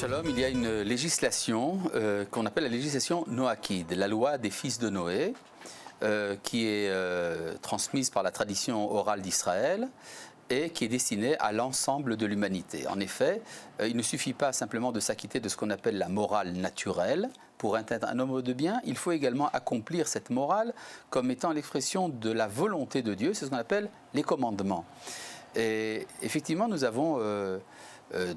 Shalom, il y a une législation qu'on appelle la législation noachide, la loi des fils de Noé, qui est transmise par la tradition orale d'Israël et qui est destinée à l'ensemble de l'humanité. En effet, il ne suffit pas simplement de s'acquitter de ce qu'on appelle la morale naturelle. Pour être un homme de bien, il faut également accomplir cette morale comme étant l'expression de la volonté de Dieu, c'est ce qu'on appelle les commandements. Et effectivement, nous avons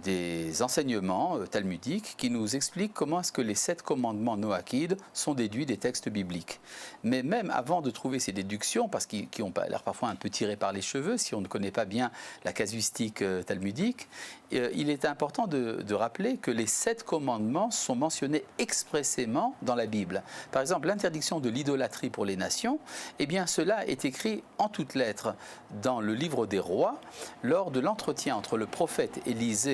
des enseignements talmudiques qui nous expliquent comment est-ce que les 7 commandements noachides sont déduits des textes bibliques. Mais même avant de trouver ces déductions, parce qu'ils ont l'air parfois un peu tirés par les cheveux, si on ne connaît pas bien la casuistique talmudique, il est important de rappeler que les 7 commandements sont mentionnés expressément dans la Bible. Par exemple, l'interdiction de l'idolâtrie pour les nations, eh bien cela est écrit en toutes lettres dans le livre des rois, lors de l'entretien entre le prophète Élisée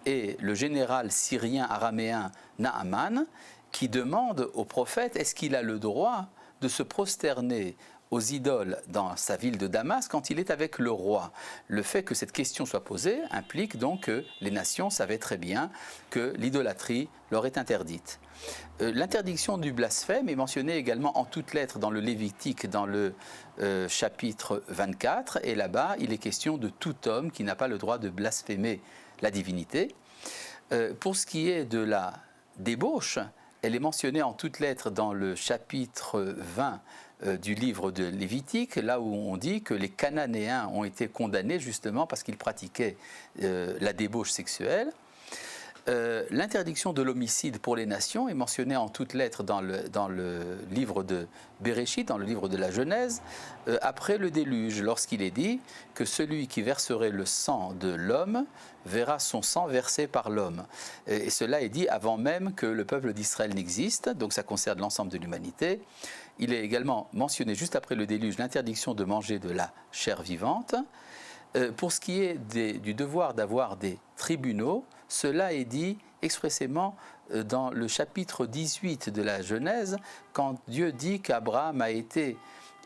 et le général syrien araméen Naaman, qui demande au prophète est-ce qu'il a le droit de se prosterner aux idoles dans sa ville de Damas quand il est avec le roi. Le fait que cette question soit posée implique donc que les nations savaient très bien que l'idolâtrie leur est interdite. L'interdiction du blasphème est mentionnée également en toutes lettres dans le Lévitique, dans le chapitre 24, et là-bas il est question de tout homme qui n'a pas le droit de blasphémer la divinité. Pour ce qui est de la débauche, elle est mentionnée en toutes lettres dans le chapitre 20 du livre de Lévitique, là où on dit que les Cananéens ont été condamnés justement parce qu'ils pratiquaient la débauche sexuelle. L'interdiction de l'homicide pour les nations est mentionnée en toutes lettres dans le livre de Béréchit, dans le livre de la Genèse, après le déluge, lorsqu'il est dit que celui qui verserait le sang de l'homme verra son sang versé par l'homme. Et cela est dit avant même que le peuple d'Israël n'existe, donc ça concerne l'ensemble de l'humanité. Il est également mentionné juste après le déluge l'interdiction de manger de la chair vivante. Pour ce qui est du devoir d'avoir des tribunaux, cela est dit expressément dans le chapitre 18 de la Genèse, quand Dieu dit qu'Abraham a été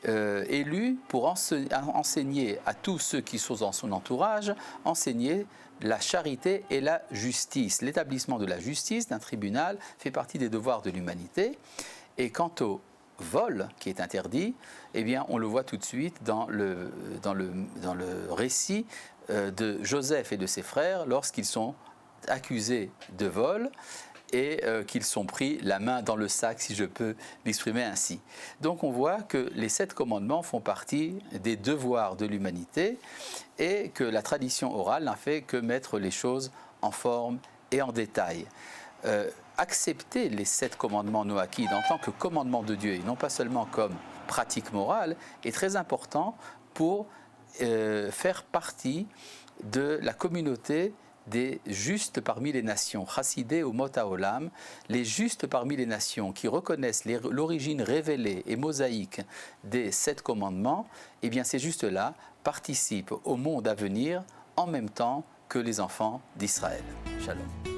élu pour enseigner à tous ceux qui sont dans son entourage, enseigner la charité et la justice. L'établissement de la justice d'un tribunal fait partie des devoirs de l'humanité. Et quant au vol qui est interdit, eh bien on le voit tout de suite dans le récit de Joseph et de ses frères lorsqu'ils sont accusés de vol et qu'ils sont pris la main dans le sac, si je peux l'exprimer ainsi. Donc on voit que les 7 commandements font partie des devoirs de l'humanité et que la tradition orale n'a fait que mettre les choses en forme et en détail. Accepter les 7 commandements noachides en tant que commandement de Dieu et non pas seulement comme pratique morale est très important pour faire partie de la communauté des justes parmi les nations, Chassidé ou Mot HaOlam, les justes parmi les nations qui reconnaissent l'origine révélée et mosaïque des 7 commandements, eh bien ces justes-là participent au monde à venir en même temps que les enfants d'Israël. Shalom.